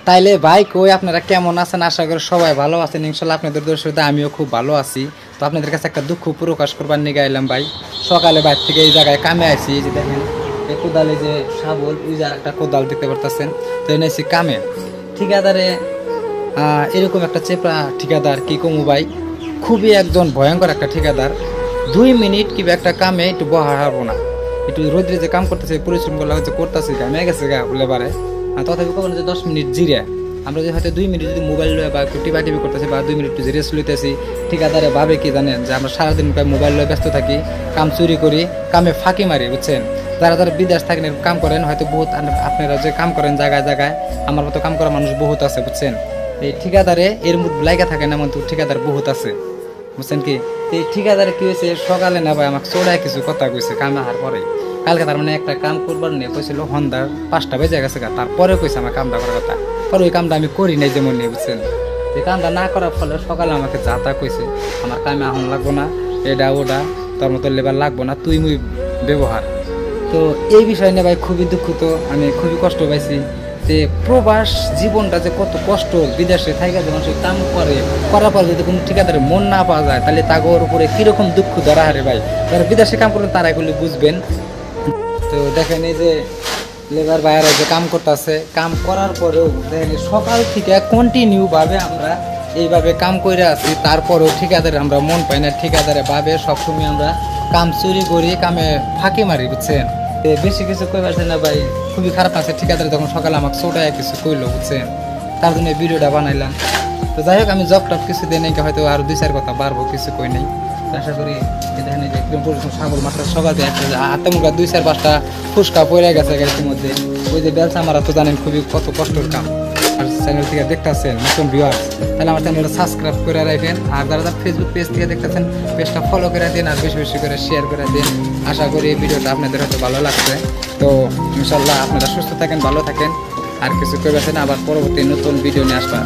তাইলে ভাই কই আপনারা কেমন আছেন? আশা করি সবাই ভালো আছেন। ইনশাল্লাহ আপনাদের দর্শকদের আমিও খুব ভালো আছি। তো আপনাদের কাছে একটা দুঃখ প্রকাশ করবার নিয়ে এলাম ভাই। সকালে বাইর থেকে এই জায়গায় কামে আইছি, এই যে দেখেন এই কোদালে যে শাবল, ওই যে একটা কোদাল দেখতে পারতেছেন। তো এনেছি কামে ঠিকাদারে এরকম একটা চেপড়া ঠিকাদার, কি কমু ভাই, খুবই একজন ভয়ঙ্কর একটা ঠিকাদার। 2 মিনিট কিংবা একটা কামে একটু বহা হারবো না, একটু রোদ্রে যে কাম করতেছে পরিশ্রম করলে হচ্ছে করতেছি, কামে গেছে গা বলে পারে। তথাপি কখনো যে 10 মিনিট জিরে, আমরা যদি হয়তো 2 মিনিট যদি মোবাইল লয়ে বা একটু টিপি করতেছি বা 2 মিনিট একটু রেস্ট লইতেছি, ঠিকাদারে ভাবে কি জানেন যে আমরা সারাদিন মোবাইল লয়ে ব্যস্ত থাকি, কাম চুরি করি, কামে ফাঁকি মারি, বুঝছেন। যারা যারা বিদেশ থাকেন কাম করেন হয়তো বহুত, আপনারা যে কাম করেন জায়গায় জায়গায়, আমার মতো কাম করা মানুষ বহুত আছে, বুঝছেন। এই ঠিকাদারে এর মধ্যে লাইগা থাকে না, মতো ঠিকাদার বহুত আছে, বুঝছেন কি। এই ঠিকাদারে কি হয়েছে, সকালে না ভাই আমাকে চড়ায় কিছু কথা কইছে কামে আসার পরে। কালকে তার মানে একটা কাম করবার নিয়ে কইছিল সন্ধ্যার 5টা বেজে গেছে, তারপরে কইছে আমার কামটা করার কথা। পরে ওই কামটা আমি করি নাই যেমন নিয়ে, বুঝছেন। এই কামটা না করার ফলে সকালে আমাকে যাতা কইছে আমার কামে আহন লাগবো না, এটা ওটা তোর মতো লেবার লাগবো না, তুই মুই ব্যবহার। তো এই বিষয় নিয়ে ভাই খুবই দুঃখিত, আমি খুবই কষ্ট পাইছি যে প্রবাস জীবনটা যে কত কষ্ট। বিদেশে থাইকা যখন সে কাম করার পর যদি কোনো ঠিকাদারের মন না পাওয়া যায়, তাহলে তাগোর উপরে কিরকম দুঃখ ধরা হারে ভাই। যারা বিদেশে কাম করেন তারা এগুলি বুঝবেন। তো দেখেন এই যে লেবার বাইরে যে কাম করতেছে, কাম করার পরেও দেখেন সকাল থেকে কন্টিনিউ ভাবে আমরা এইভাবে কাম করে আছি, তারপরেও ঠিকাদারে আমরা মন পাই না। ঠিকাদারে ভাবে সবসময় আমরা কাম চুরি করি, কামে ফাঁকি মারি, বুঝছেন। বেশি কিছু কই পারছেন না ভাই, খুবই খারাপ আছে। ঠিকাদারে যখন সকালে আমাকে ছোটায় কিছু কইলো, বুঝছেন, তার জন্য ভিডিওটা বানাইলাম। তো যাই হোক, আমি জব টপ কিছু দিই নাই, হয়তো আরো 2-4 কথা বাড়বো, কিছু কই নাই। আশা করি দেখেন এই যে একদম পরিশ্রম সাগর মাছটা সকাল থেকে হাতে মুখা 2-4-5টা ফুসকা পড়ে গেছে গাড়ির মধ্যে। ওই যে বেলসা মারা তো জানেন খুবই কত কষ্টের কাম। আর চ্যানেল থেকে দেখতেছেন নতুন ভিউয়ার্স, তাহলে আমার চ্যানেলটা সাবস্ক্রাইব করে রাখেন। আর যারা যারা ফেসবুক পেজ থেকে দেখতেছেন, পেজটা ফলো করে দিন আর বেশি বেশি করে শেয়ার করে দিন। আশা করি এই ভিডিওটা আপনাদের হয়তো ভালো লাগছে। তো ইনশাল্লাহ আপনারা সুস্থ থাকেন, ভালো থাকেন। আর কিছু করবেন, আবার পরবর্তী নতুন ভিডিও নিয়ে আসবেন।